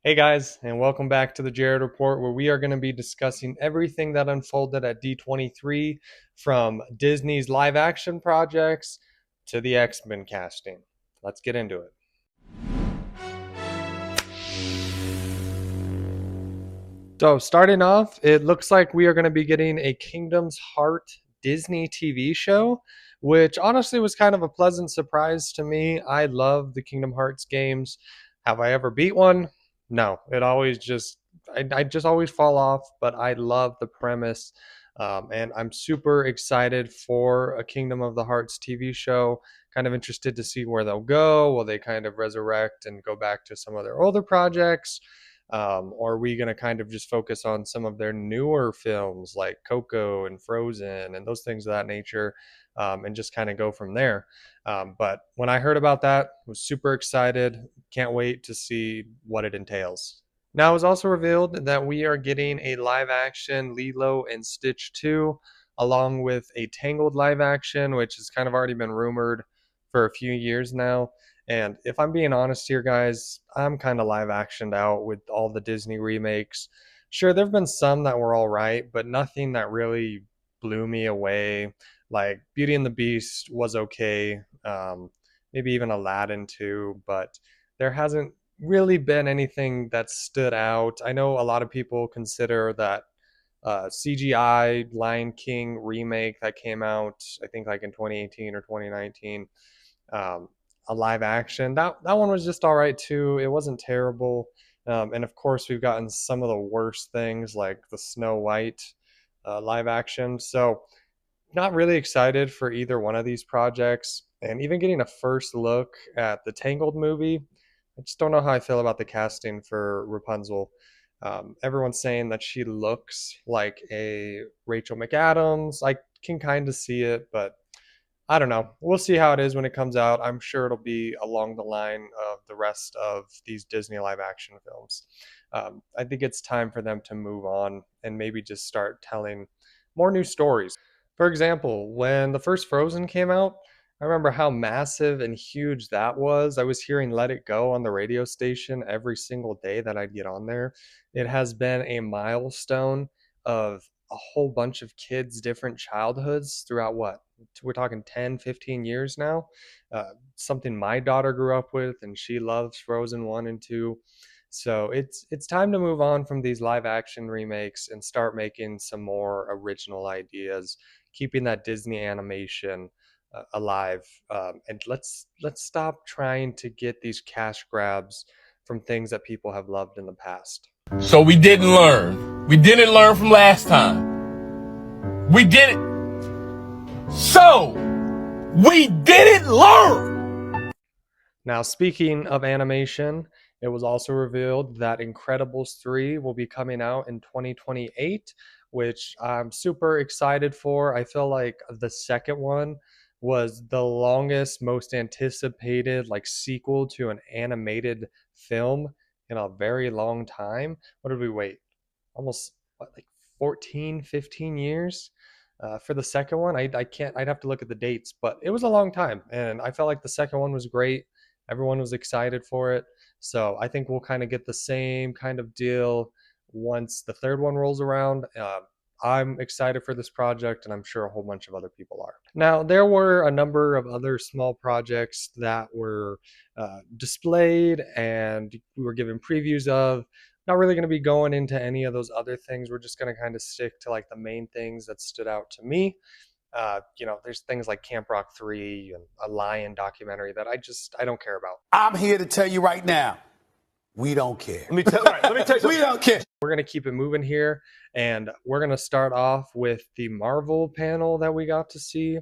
Hey guys, and welcome back to the Jared Report, where we are going to be discussing everything that unfolded at D23, from Disney's live action projects to the X-Men casting. Let's get into it. So, starting off, it looks like we are going to be getting a Kingdom's Heart Disney TV show, which honestly was kind of a pleasant surprise to me. I love the Kingdom Hearts games. Have I ever beat one? No. It always just, I just always fall off, but I love the premise. And I'm super excited for a Kingdom of the Hearts TV show. Kind of interested to see where they'll go. Will they kind of resurrect and go back to some of their older projects? Or are we going to kind of just focus on some of their newer films like Coco and Frozen and those things of that nature, and just kind of go from there? But when I heard about that, I was super excited. Can't wait to see what it entails. Now, it was also revealed that we are getting a live action Lilo and Stitch 2, along with a Tangled live action, which has kind of already been rumored for a few years now. And if I'm being honest here, guys, I'm kind of live actioned out with all the Disney remakes. Sure, there have been some that were all right, but nothing that really blew me away. Like Beauty and the Beast was okay, maybe even Aladdin too, but there hasn't really been anything that stood out. I know a lot of people consider that CGI Lion King remake that came out, I think like in 2018 or 2019, um, a live action. That one was just all right too. It wasn't terrible. And of course, we've gotten some of the worst things like the Snow White live action. So not really excited for either one of these projects. And even getting a first look at the Tangled movie, I just don't know how I feel about the casting for Rapunzel. Everyone's saying that she looks like a Rachel McAdams. I can kind of see it, but I don't know. We'll see how it is when it comes out. I'm sure it'll be along the line of the rest of these Disney live action films. I think it's time for them to move on and maybe just start telling more new stories. For example, when the first Frozen came out, I remember how massive and huge that was. I was hearing Let It Go on the radio station every single day that I'd get on there. It has been a milestone of a whole bunch of kids' different childhoods throughout what? We're talking 10, 15 years now. Something my daughter grew up with, and she loves Frozen 1 and 2. So it's time to move on from these live action remakes and start making some more original ideas, keeping that Disney animation alive, and let's stop trying to get these cash grabs from things that people have loved in the past. So we didn't learn. We didn't learn from last time. We didn't. So we didn't learn. Now, speaking of animation, it was also revealed that Incredibles 3 will be coming out in 2028, which I'm super excited for. I feel like the second one was the longest, most anticipated like sequel to an animated film in a very long time. What did we wait? Almost what, like 14, 15 years? For the second one, I can't, I'd have to look at the dates, but it was a long time. And I felt like the second one was great. Everyone was excited for it. So I think we'll kind of get the same kind of deal once the third one rolls around. I'm excited for this project, and I'm sure a whole bunch of other people are. Now, there were a number of other small projects that were displayed and we were given previews of. Not really going to be going into any of those other things. We're just going to kind of stick to like the main things that stood out to me. There's things like Camp Rock 3 and a lion documentary that I don't care about. I'm here to tell you right now, we don't care. Let me tell you We don't care. We're going to keep it moving here, and we're going to start off with the Marvel panel that we got to see,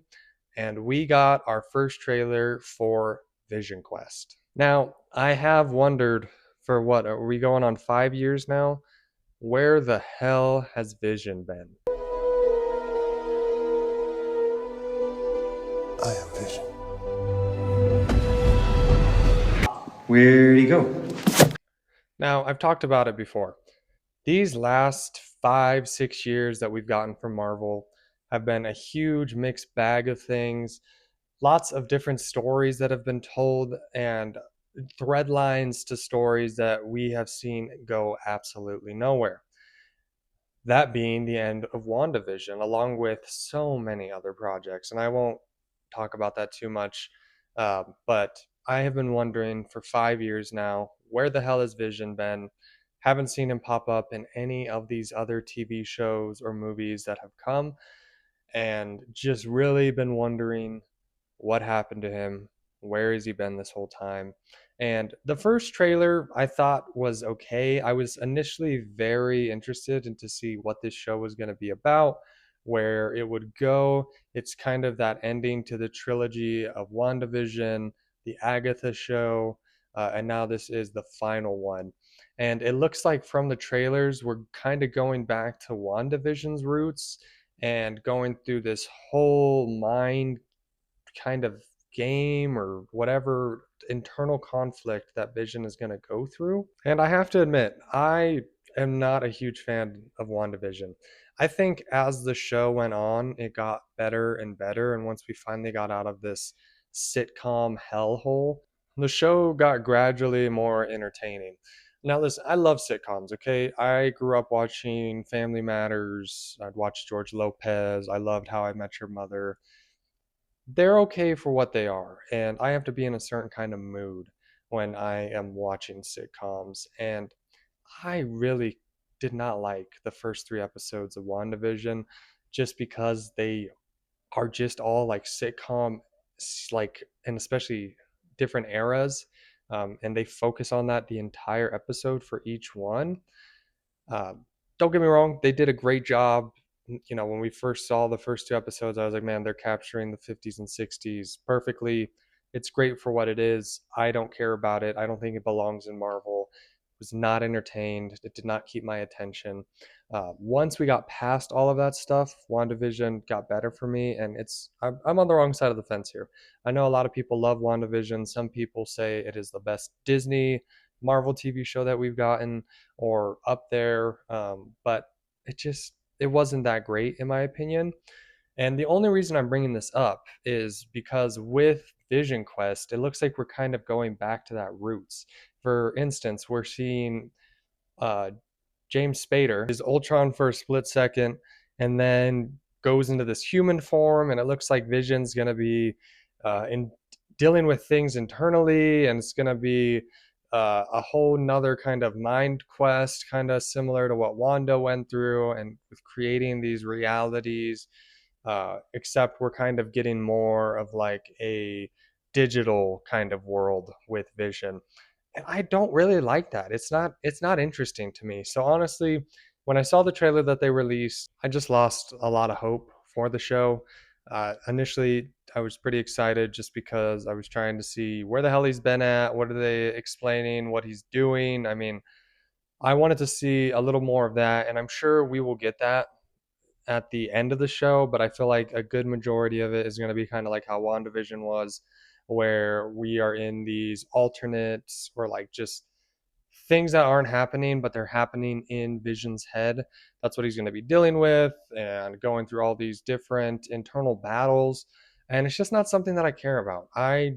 and we got our first trailer for Vision Quest. Now, I have wondered for what, are we going on 5 years now? Where the hell has Vision been? I am Vision. Where'd he go? Now, I've talked about it before. These last 5, 6 years that we've gotten from Marvel have been a huge mixed bag of things, lots of different stories that have been told, and thread lines to stories that we have seen go absolutely nowhere. That being the end of WandaVision, along with so many other projects. And I won't talk about that too much, but I have been wondering for 5 years now, where the hell has Vision been? Haven't seen him pop up in any of these other TV shows or movies that have come, and just really been wondering what happened to him, where has he been this whole time. And the first trailer I thought was okay. I was initially very interested in to see what this show was going to be about, where it would go. It's kind of that ending to the trilogy of WandaVision, the Agatha show, and now this is the final one. And it looks like from the trailers we're kind of going back to WandaVision's roots and going through this whole mind kind of game or whatever internal conflict that Vision is going to go through. And I have to admit, I am not a huge fan of WandaVision. I think as the show went on, it got better and better. And once we finally got out of this sitcom hellhole, the show got gradually more entertaining. Now, listen, I love sitcoms, okay? I grew up watching Family Matters. I'd watch George Lopez. I loved How I Met Your Mother. They're okay for what they are, and I have to be in a certain kind of mood when I am watching sitcoms. And I really did not like the first 3 episodes of WandaVision just because they are just all like sitcom, like, and especially different eras. And they focus on that the entire episode for each one. Don't get me wrong, they did a great job. You know, when we first saw the first 2 episodes, I was like, man, they're capturing the 50s and 60s perfectly. It's great for what it is. I don't care about it. I don't think it belongs in Marvel. Was not entertained. It did not keep my attention. Once we got past all of that stuff, WandaVision got better for me, and I'm on the wrong side of the fence here. I know a lot of people love WandaVision. Some people say it is the best Disney Marvel TV show that we've gotten, or up there, but it wasn't that great in my opinion. And the only reason I'm bringing this up is because with Vision Quest, it looks like we're kind of going back to that roots. For instance, we're seeing uh, James Spader is Ultron for a split second, and then goes into this human form, and it looks like Vision's going to be in dealing with things internally, and it's going to be a whole nother kind of mind quest, kind of similar to what Wanda went through, and with creating these realities. Except we're kind of getting more of like a digital kind of world with Vision, and I don't really like that. It's not interesting to me. So honestly, when I saw the trailer that they released, I just lost a lot of hope for the show. Initially, I was pretty excited just because I was trying to see where the hell he's been at, what are they explaining, what he's doing. I mean, I wanted to see a little more of that, and I'm sure we will get that at the end of the show, but I feel like a good majority of it is going to be kind of like how WandaVision was, where we are in these alternates or like just things that aren't happening, but they're happening in Vision's head. That's what he's going to be dealing with and going through all these different internal battles. And it's just not something that I care about. I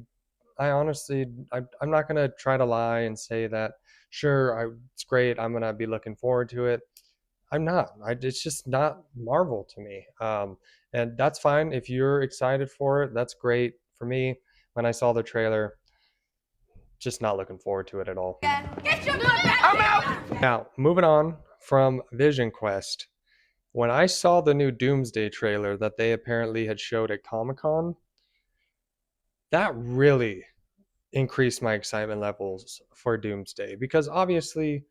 honestly, I'm not going to try to lie and say that, sure, it's great. I'm going to be looking forward to it. I'm not. It's just not Marvel to me. And that's fine. If you're excited for it, that's great. For me, when I saw the trailer, just not looking forward to it at all. Get your butt back! I'm out! Now, moving on from Vision Quest, when I saw the new Doomsday trailer that they apparently had showed at Comic Con, that really increased my excitement levels for Doomsday, because obviously,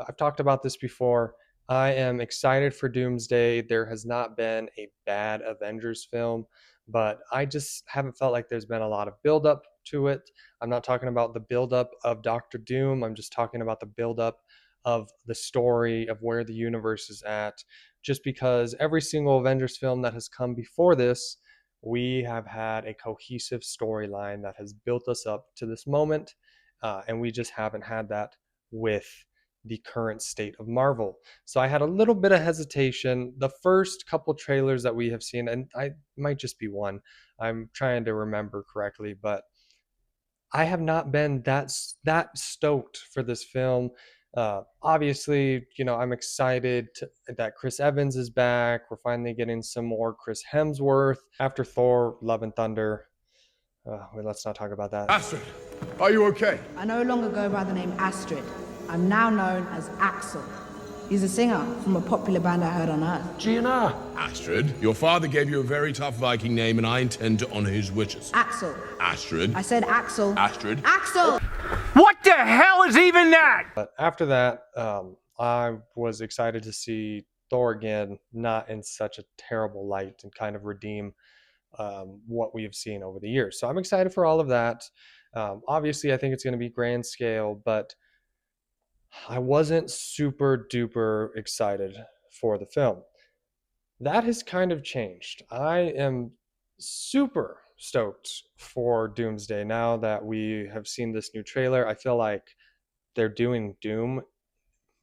I've talked about this before. I am excited for Doomsday. There has not been a bad Avengers film, but I just haven't felt like there's been a lot of buildup to it. I'm not talking about the buildup of Doctor Doom. I'm just talking about the buildup of the story of where the universe is at. Just because every single Avengers film that has come before this, we have had a cohesive storyline that has built us up to this moment, and we just haven't had that with the current state of Marvel. So I had a little bit of hesitation. The first couple trailers that we have seen, and I might just be one, I'm trying to remember correctly, but I have not been that stoked for this film. Obviously, I'm excited that Chris Evans is back. We're finally getting some more Chris Hemsworth after Thor: Love and Thunder. Wait, let's not talk about that. Astrid, are you okay? I no longer go by the name Astrid. I'm now known as Axel. He's a singer from a popular band I heard on Earth. GNR. Astrid, your father gave you a very tough Viking name, and I intend to honor his wishes. Axel. Astrid. I said Axel. Astrid. Axel! What the hell is even that? But after that, I was excited to see Thor again, not in such a terrible light, and kind of redeem what we have seen over the years. So I'm excited for all of that. Obviously, I think it's going to be grand scale, but I wasn't super duper excited for the film. That has kind of changed. I am super stoked for Doomsday now that we have seen this new trailer. I feel like they're doing Doom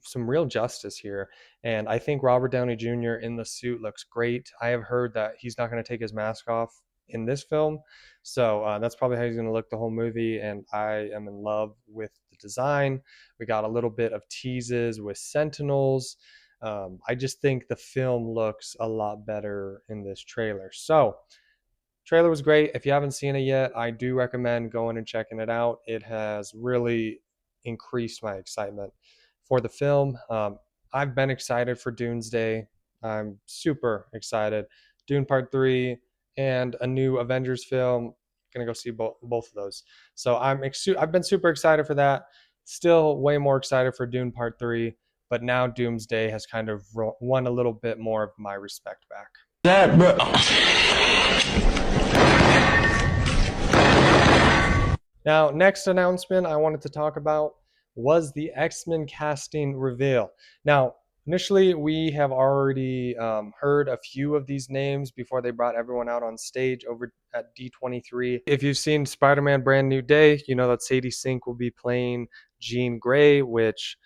some real justice here. And I think Robert Downey Jr. in the suit looks great. I have heard that he's not going to take his mask off in this film. So that's probably how he's going to look the whole movie. And I am in love with the design. We got a little bit of teases with Sentinels. I just think the film looks a lot better in this trailer. So, trailer was great. If you haven't seen it yet, I do recommend going and checking it out. It has really increased my excitement for the film. I've been excited for Doomsday. I'm super excited. Dune Part 3 and a new Avengers film. Gonna go see both of those. So I've been super excited for that. Still way more excited for Dune Part 3, but now Doomsday has kind of won a little bit more of my respect back. That, bro. Now, next announcement I wanted to talk about was the X-Men casting reveal. Now, initially, we have already heard a few of these names before they brought everyone out on stage over at D23. If you've seen Spider-Man Brand New Day, you know that Sadie Sink will be playing Jean Grey, which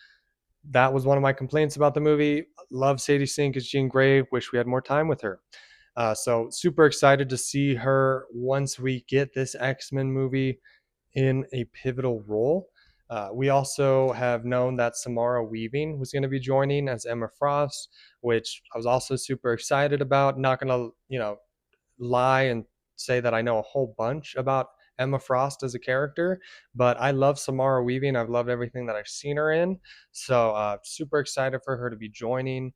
that was one of my complaints about the movie. Love Sadie Sink as Jean Grey. Wish we had more time with her. So super excited to see her once we get this X-Men movie in a pivotal role. We also have known that Samara Weaving was going to be joining as Emma Frost, which I was also super excited about. Not going to, lie and say that I know a whole bunch about Emma Frost as a character, but I love Samara Weaving. I've loved everything that I've seen her in. So super excited for her to be joining.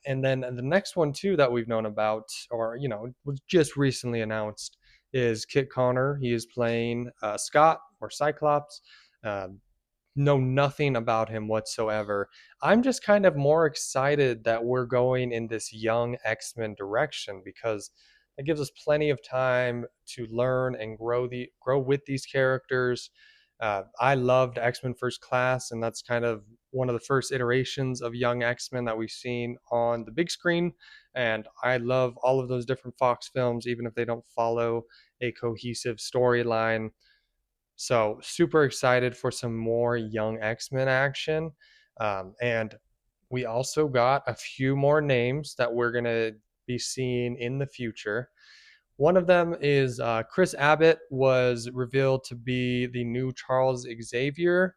And then the next one too that we've known about, or was just recently announced, is Kit Connor. He is playing Scott or Cyclops. Know nothing about him whatsoever. I'm just kind of more excited that we're going in this young X-Men direction because it gives us plenty of time to learn and grow with these characters. I loved X-Men First Class, and that's kind of one of the first iterations of young X-Men that we've seen on the big screen. And I love all of those different Fox films, even if they don't follow a cohesive storyline. So super excited for some more young X-Men action. And we also got a few more names that we're going to be seeing in the future. One of them is Chris Abbott was revealed to be the new Charles Xavier.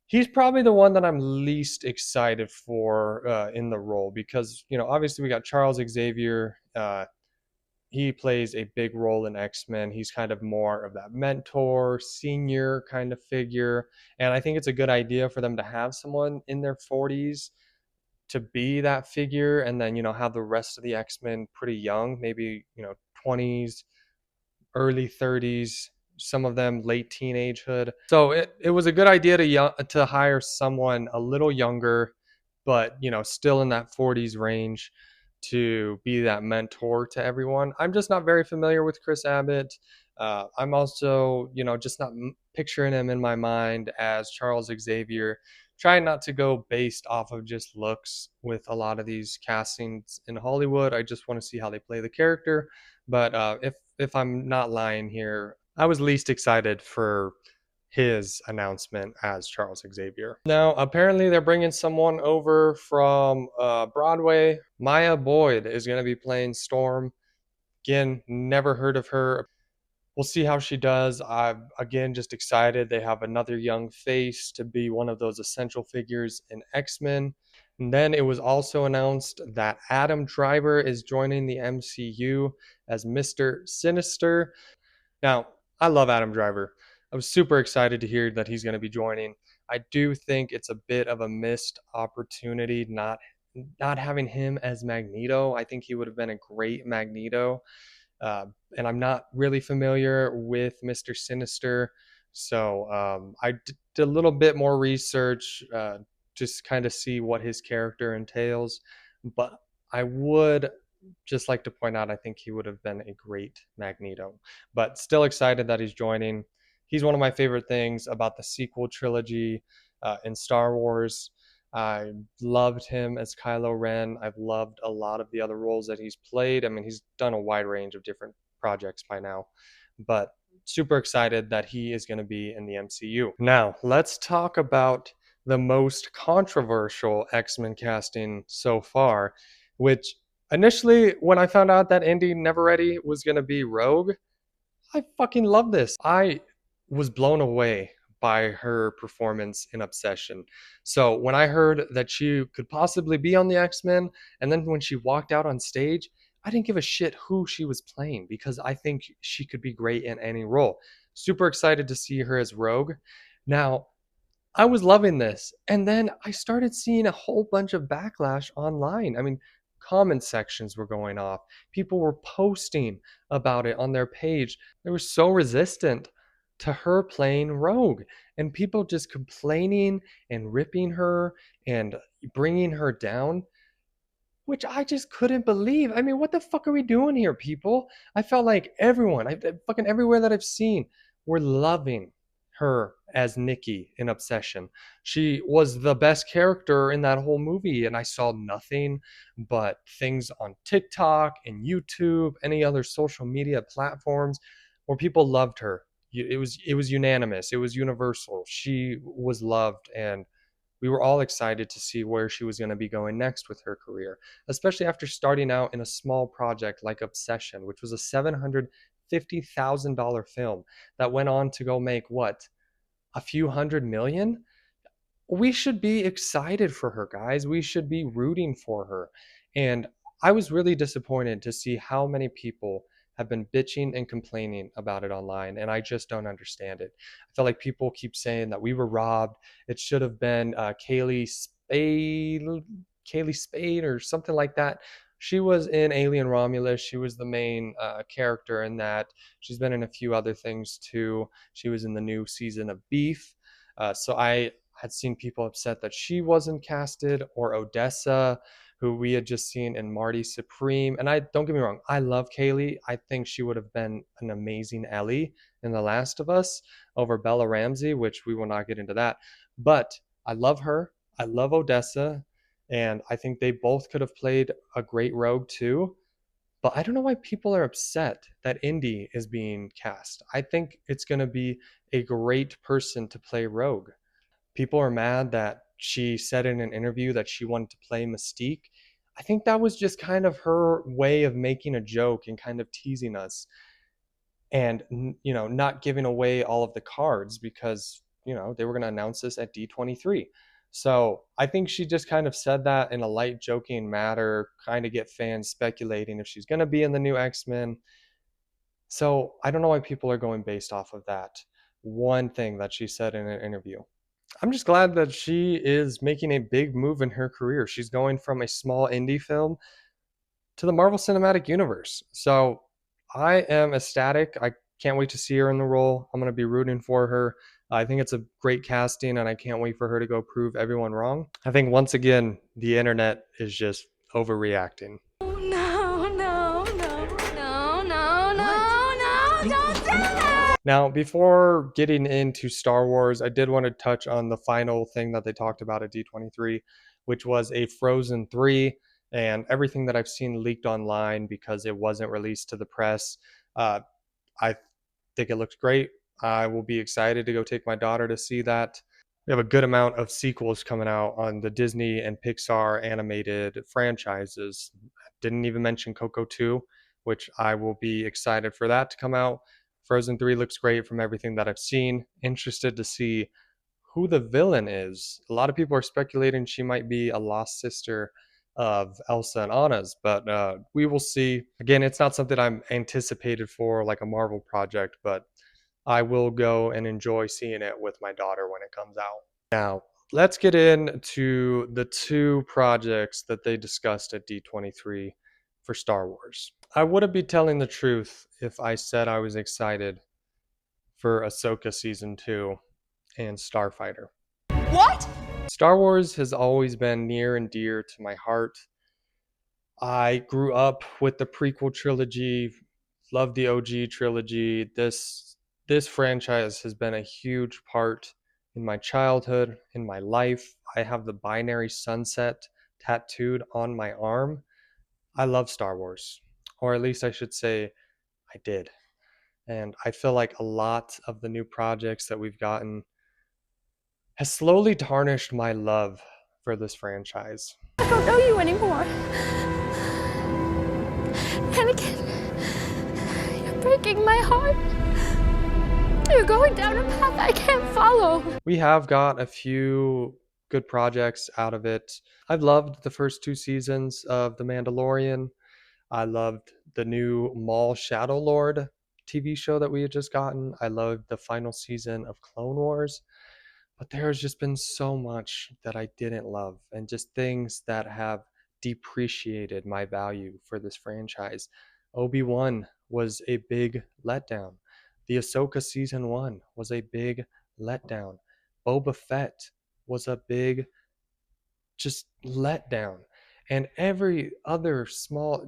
He's probably the one that I'm least excited for in the role because, obviously we got Charles Xavier. He plays a big role in X-Men. He's kind of more of that mentor, senior kind of figure. And I think it's a good idea for them to have someone in their 40s to be that figure and then, have the rest of the X-Men pretty young, maybe, 20s, early 30s, some of them late teenagehood. So it was a good idea to hire someone a little younger, but, still in that 40s range to be that mentor to everyone. I'm just not very familiar with Chris Abbott. I'm also, just not picturing him in my mind as Charles Xavier. Trying not to go based off of just looks with a lot of these castings in Hollywood. I just want to see how they play the character. But if I'm not lying here, I was least excited for his announcement as Charles Xavier. Now, apparently they're bringing someone over from Broadway. Maya Boyd is going to be playing Storm. Again, never heard of her. we'll see how she does. I'm again just excited. They have another young face to be one of those essential figures in X-Men. And then it was also announced that Adam Driver is joining the MCU as Mr. Sinister. Now, I love Adam Driver. I was super excited to hear that he's going to be joining. I do think it's a bit of a missed opportunity not having him as Magneto. I think he would have been a great Magneto. Uh, and I'm not really familiar with Mr. Sinister. So I did a little bit more research, just kind of see what his character entails. But I would just like to point out, I think he would have been a great Magneto. But still excited that he's joining. He's one of my favorite things about the sequel trilogy in Star Wars. I loved him as Kylo Ren. I've loved a lot of the other roles that he's played. I mean, he's done a wide range of different projects by now, but super excited that he is going to be in the MCU. Now, let's talk about the most controversial X-Men casting so far, which initially, when I found out that Indy Neverready was going to be Rogue, I fucking love this. I was blown away by her performance in Obsession. So when I heard that she could possibly be on the X-Men, and then when she walked out on stage, I didn't give a shit who she was playing because I think she could be great in any role. Super excited to see her as Rogue. Now, I was loving this. And then I started seeing a whole bunch of backlash online. I mean, comment sections were going off. People were posting about it on their page. They were so resistant to her playing Rogue, and people just complaining and ripping her and bringing her down, which I just couldn't believe. I mean, what the fuck are we doing here, people? I felt like everyone, fucking everywhere that I've seen, were loving her as Nikki in Obsession. She was the best character in that whole movie, and I saw nothing but things on TikTok and YouTube, any other social media platforms where people loved her. It was unanimous. It was universal. She was loved, and we were all excited to see where she was going to be going next with her career, especially after starting out in a small project like Obsession, which was a $750,000 film that went on to go make what, a few hundred million? We should be excited for her, guys. We should be rooting for her. And I was really disappointed to see how many people have been bitching and complaining about it online, and I just don't understand it. I feel like people keep saying that we were robbed. It should have been Kaylee Spade or something like that. She was in Alien Romulus. She was the main character in that. She's been in a few other things too. She was in the new season of Beef. So I had seen people upset that she wasn't casted, or Odessa, who we had just seen in Marty Supreme. And I don't get me wrong, I love Kaylee. I think she would have been an amazing Ellie in The Last of Us over Bella Ramsey, which we will not get into that. But I love her. I love Odessa. And I think they both could have played a great Rogue too. But I don't know why people are upset that Indy is being cast. I think it's going to be a great person to play Rogue. People are mad that she said in an interview that she wanted to play Mystique. I think that was just kind of her way of making a joke and kind of teasing us, and not giving away all of the cards because they were going to announce this at D23. So I think she just kind of said that in a light joking matter, kind of get fans speculating if she's going to be in the new X-Men. So I don't know why people are going based off of that one thing that she said in an interview. I'm just glad that she is making a big move in her career. She's going from a small indie film to the Marvel Cinematic Universe. So I am ecstatic. I can't wait to see her in the role. I'm going to be rooting for her. I think it's a great casting, and I can't wait for her to go prove everyone wrong. I think once again, the internet is just overreacting. No, no, no, no, no, no, no, don't do it! Now, before getting into Star Wars, I did want to touch on the final thing that they talked about at D23, which was a Frozen 3, and everything that I've seen leaked online because it wasn't released to the press. I think it looks great. I will be excited to go take my daughter to see that. We have a good amount of sequels coming out on the Disney and Pixar animated franchises. Didn't even mention Coco 2, which I will be excited for that to come out. Frozen 3 looks great from everything that I've seen. Interested to see who the villain is. A lot of people are speculating she might be a lost sister of Elsa and Anna's, but we will see. Again, it's not something I'm anticipated for like a Marvel project, but I will go and enjoy seeing it with my daughter when it comes out. Now, let's get into the two projects that they discussed at D23 for Star Wars. I wouldn't be telling the truth if I said I was excited for Ahsoka Season 2 and Starfighter. What? Star Wars has always been near and dear to my heart. I grew up with the prequel trilogy, loved the OG trilogy. This franchise has been a huge part in my childhood, in my life. I have the binary sunset tattooed on my arm. I love Star Wars, or at least I should say I did. And I feel like a lot of the new projects that we've gotten has slowly tarnished my love for this franchise. I don't know you anymore. Anakin, you're breaking my heart. You're going down a path I can't follow. We have got a few good projects out of it. I've loved the first two seasons of The Mandalorian. I loved the new Maul Shadow Lord TV show that we had just gotten. I loved the final season of Clone Wars. But there has just been so much that I didn't love, and just things that have depreciated my value for this franchise. Obi-Wan was a big letdown. The Ahsoka Season 1 was a big letdown. Boba Fett was a big just letdown. And every other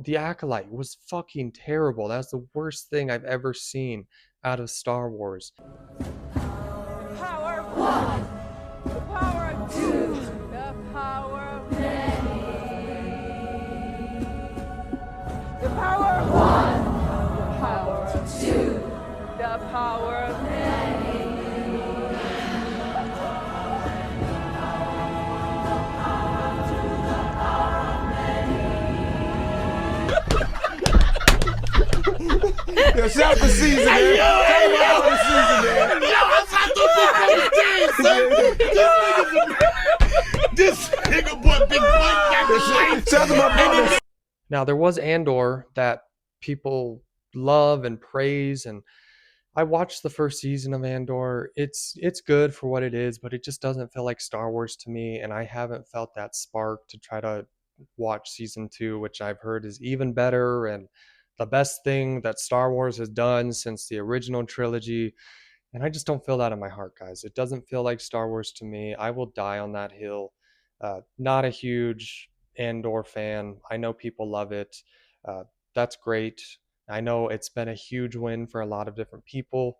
The Acolyte was fucking terrible. That's the worst thing I've ever seen out of Star Wars. Power of one. The power of two. The power of many. The power of one. The power of two. The power of many. Yo, shout for season, man. Shout for season, man. Yo, I'm not this nigga boy, big boy, shout to my brother. Now, there was Andor that people love and praise, and I watched the first season of Andor. It's good for what it is, but it just doesn't feel like Star Wars to me, and I haven't felt that spark to try to watch season 2, which I've heard is even better and the best thing that Star Wars has done since the original trilogy. And I just don't feel that in my heart, guys. It doesn't feel like Star Wars to me. I will die on that hill. Not a huge Andor fan. I know people love it. That's great. I know it's been a huge win for a lot of different people.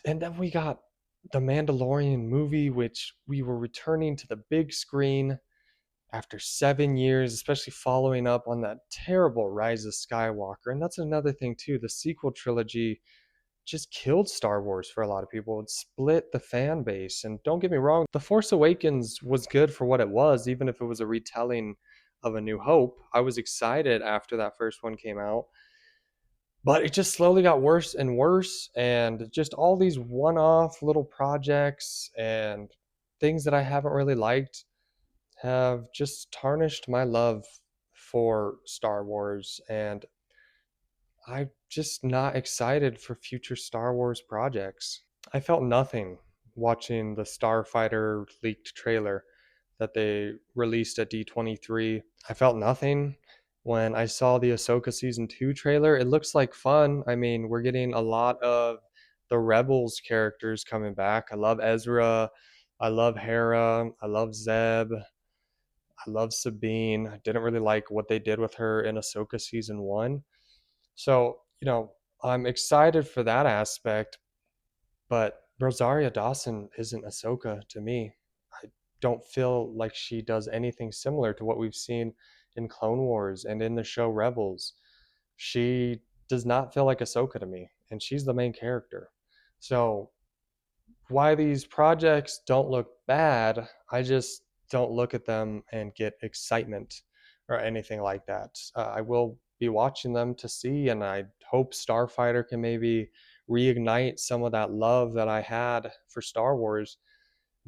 And then we got the Mandalorian movie, which we were returning to the big screen after 7 years, especially following up on that terrible Rise of Skywalker. And that's another thing too. The sequel trilogy just killed Star Wars for a lot of people. It split the fan base. And don't get me wrong, The Force Awakens was good for what it was, even if it was a retelling of A New Hope. I was excited after that first one came out. But it just slowly got worse and worse, and just all these one-off little projects and things that I haven't really liked have just tarnished my love for Star Wars, and I'm just not excited for future Star Wars projects. I felt nothing watching the Starfighter leaked trailer that they released at D23. I felt nothing when I saw the Ahsoka Season 2 trailer. It looks like fun. I mean, we're getting a lot of the Rebels characters coming back. I love Ezra. I love Hera. I love Zeb. I love Sabine. I didn't really like what they did with her in Ahsoka Season 1. So, I'm excited for that aspect, but Rosario Dawson isn't Ahsoka to me. I don't feel like she does anything similar to what we've seen in Clone Wars and in the show Rebels. She does not feel like Ahsoka to me, and she's the main character. So, why these projects don't look bad, I just don't look at them and get excitement or anything like that. I will be watching them to see. And I hope Starfighter can maybe reignite some of that love that I had for Star Wars.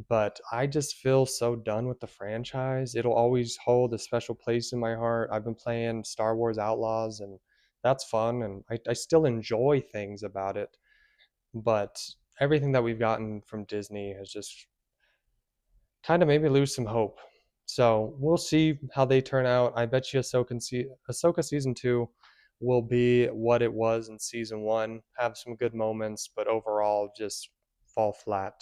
But I just feel so done with the franchise. It'll always hold a special place in my heart. I've been playing Star Wars Outlaws, and that's fun, and I still enjoy things about it. But everything that we've gotten from Disney has just kind of made me lose some hope. So we'll see how they turn out. I bet you Ahsoka season 2 will be what it was in season 1. Have some good moments, but overall just fall flat.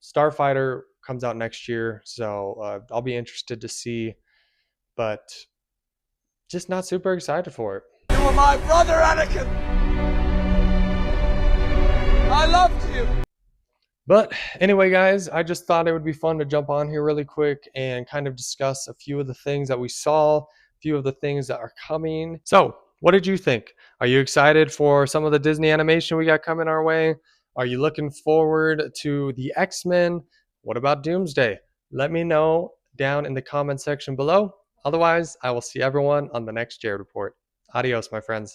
Starfighter comes out next year, so I'll be interested to see, but just not super excited for it. You were my brother, Anakin. I loved you. But anyway, guys, I just thought it would be fun to jump on here really quick and kind of discuss a few of the things that we saw, a few of the things that are coming. So, what did you think? Are you excited for some of the Disney animation we got coming our way? Are you looking forward to the X-Men? What about Doomsday? Let me know down in the comment section below. Otherwise, I will see everyone on the next Jared Report. Adios, my friends.